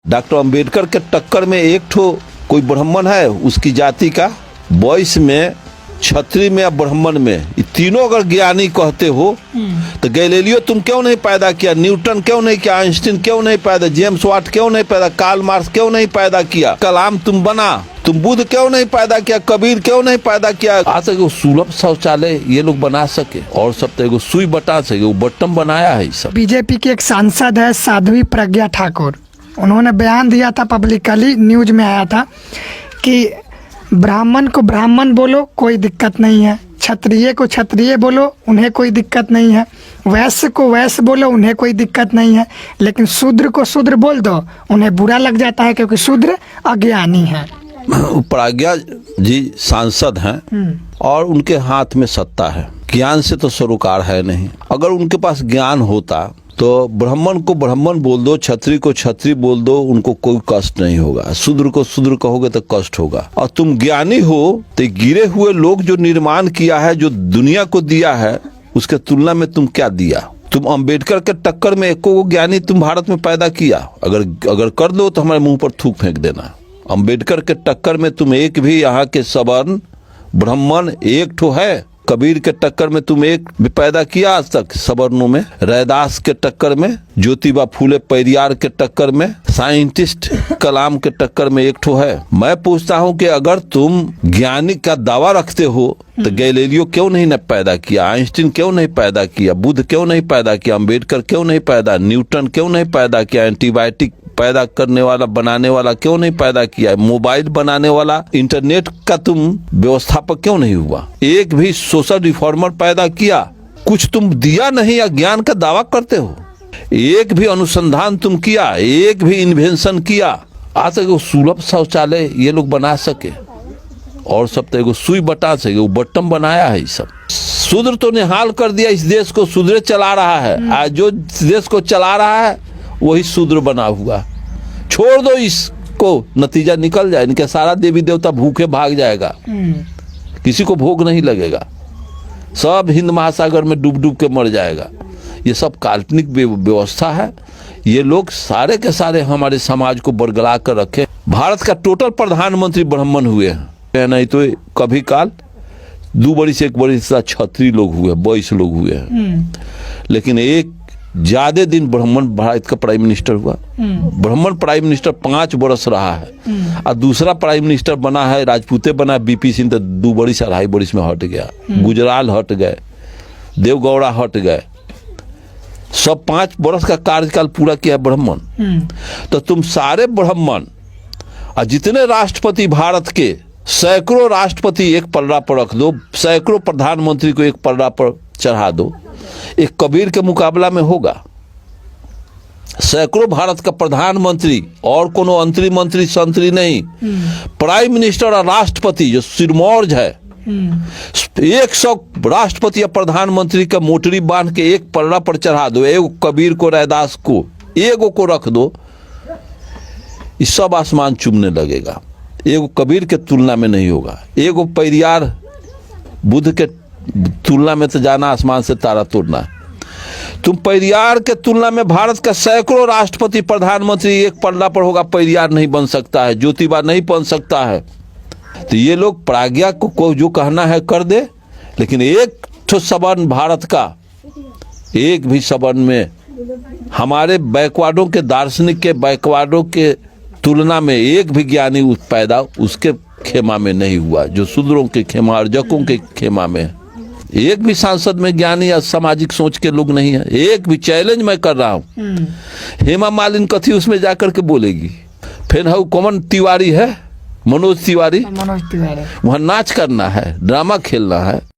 Doctor Ambedkar के टक्कर में एक ठो कोई ब्राह्मण है उसकी जाति का, वैश्य में, क्षत्रिय में या ब्राह्मण में, ये तीनों अगर ज्ञानी कहते हो तो गैलीलियो तुम क्यों नहीं पैदा किया, न्यूटन क्यों नहीं किया, आइंस्टीन क्यों नहीं पैदा, जेम्स वाट क्यों नहीं पैदा, कार्ल मार्क्स क्यों नहीं पैदा किया, कलाम तुम बना, तुम बुद्ध क्यों नहीं पैदा किया, कबीर क्यों नहीं पैदा किया। आज तक सुलभ शौचालय ये लोग बना सके और सब तक सुई बटा सके, वो बटन बनाया है। सब बीजेपी की एक सांसद है साध्वी प्रज्ञा ठाकुर, उन्होंने बयान दिया था, पब्लिकली न्यूज में आया था कि ब्राह्मण को ब्राह्मण बोलो कोई दिक्कत नहीं है, क्षत्रिय को क्षत्रिय बोलो उन्हें कोई दिक्कत नहीं है, वैश्य को वैश्य बोलो उन्हें कोई दिक्कत नहीं है, लेकिन शूद्र को शूद्र बोल दो उन्हें बुरा लग जाता है क्योंकि शूद्र अज्ञानी है। प्रज्ञा जी सांसद हैं और उनके हाथ में सत्ता है, ज्ञान से तो सरोकार है नहीं। अगर उनके पास ज्ञान होता तो ब्राह्मण को ब्राह्मण बोल दो, क्षत्रिय को क्षत्रिय बोल दो, उनको कोई कष्ट नहीं होगा, शूद्र को शूद्र कहोगे तो कष्ट होगा। और तुम ज्ञानी हो तो गिरे हुए लोग जो निर्माण किया है, जो दुनिया को दिया है, उसके तुलना में तुम क्या दिया। तुम अंबेडकर के टक्कर में एको ज्ञानी तुम भारत में पैदा किया, अगर कर दो तो हमारे मुंह पर थूक फेंक देना। अंबेडकर के टक्कर में तुम एक भी यहाँ के सवर्ण ब्राह्मण एक ठो है, कबीर के टक्कर में तुम एक भी पैदा किया आज तक सवर्णों में, रैदास के टक्कर में, ज्योतिबा फूले पेरियार के टक्कर में, साइंटिस्ट कलाम के टक्कर में एक ठो है। मैं पूछता हूँ कि अगर तुम ज्ञानी का दावा रखते हो तो गैलीलियो क्यों नहीं पैदा किया, आइंस्टीन क्यों नहीं पैदा किया, बुद्ध क्यों नहीं पैदा किया, अंबेडकर क्यों नहीं पैदा, न्यूटन क्यों नहीं पैदा किया, एंटीबायोटिक पैदा करने वाला बनाने वाला क्यों नहीं पैदा किया, मोबाइल बनाने वाला, इंटरनेट का तुम व्यवस्थापक क्यों नहीं हुआ, एक भी सोशल रिफॉर्मर पैदा किया, कुछ तुम दिया नहीं या ज्ञान का दावा करते हो। एक भी अनुसंधान तुम किया, एक भी इन्वेंशन किया। आज तक सुलभ शौचालय ये लोग बना सके और सब तक सुई बटा सके, वो बटन बनाया है। सब शूद्र तो निहाल कर दिया, इस देश को शूद्र चला रहा है। आज जो देश को चला रहा है वही शूद्र बना हुआ। छोड़ दो इसको, नतीजा निकल जाए, इनके सारा देवी देवता भूखे भाग जाएगा, किसी को भोग नहीं लगेगा, सब हिंद महासागर में डूब डूब के मर जाएगा। ये सब काल्पनिक व्यवस्था है। ये लोग सारे के सारे हमारे समाज को बरगला कर रखे। भारत का टोटल प्रधानमंत्री ब्राह्मण हुए हैं, नहीं तो कभी काल 2 बरिस 1 बरिस क्षत्रिय लोग हुए, वैश्य लोग हुए हैं, लेकिन एक ज्यादा दिन ब्राह्मण भारत का प्राइम मिनिस्टर हुआ। ब्राह्मण प्राइम मिनिस्टर 5 बरस रहा है और दूसरा प्राइम मिनिस्टर बना है राजपूते बना बीपी सिंह, तो 2 बरिस 2.5 बरिस में हट गया। गुजराल हट गए, देवगौड़ा हट गए, सब 5 बरस का कार्यकाल पूरा किया ब्राह्मण। तो तुम सारे ब्राह्मण और जितने राष्ट्रपति भारत के, सैकड़ों राष्ट्रपति एक पलड़ा पर रख दो, सैकड़ों प्रधानमंत्री को एक पलड़ा पर चढ़ा दो, एक कबीर के मुकाबला में होगा। सैकड़ों भारत का प्रधानमंत्री और कोनो अंतरी मंत्री संतरी नहीं, प्राइम मिनिस्टर और राष्ट्रपति जो सिरमौर है, 100 राष्ट्रपति या प्रधानमंत्री का मोटरी बांध के एक पलड़ा पर चढ़ा दो, एगो कबीर को, रैदास को, एगो को रख दो, इस सब आसमान चूमने लगेगा। एगो कबीर के तुलना में नहीं होगा, एगो पेरियार बुद्ध के तुलना में तो जाना आसमान से तारा तोड़ना। तुम पेरियार के तुलना में भारत का सैकड़ों राष्ट्रपति प्रधानमंत्री एक पलड़ा पर होगा, पेरियार नहीं बन सकता है, ज्योतिबा नहीं बन सकता है। तो ये लोग प्रज्ञा को जो कहना है कर दे, लेकिन एक तो सवर्ण भारत का, एक भी सवर्ण में हमारे बैकवर्डों के दार्शनिक के बैकवर्डों के तुलना में एक भी ज्ञानी पैदा उसके खेमा में नहीं हुआ, जो शूद्रों के खेमा और जकों के खेमा में। एक भी सांसद में ज्ञानी या सामाजिक सोच के लोग नहीं है, एक भी। चैलेंज मैं कर रहा हूँ, हेमा मालिनी कथी उसमें जाकर के बोलेगी, फिर कौन तिवारी है, मनोज तिवारी, मनोज तिवारी, वहाँ नाच करना है, ड्रामा खेलना है।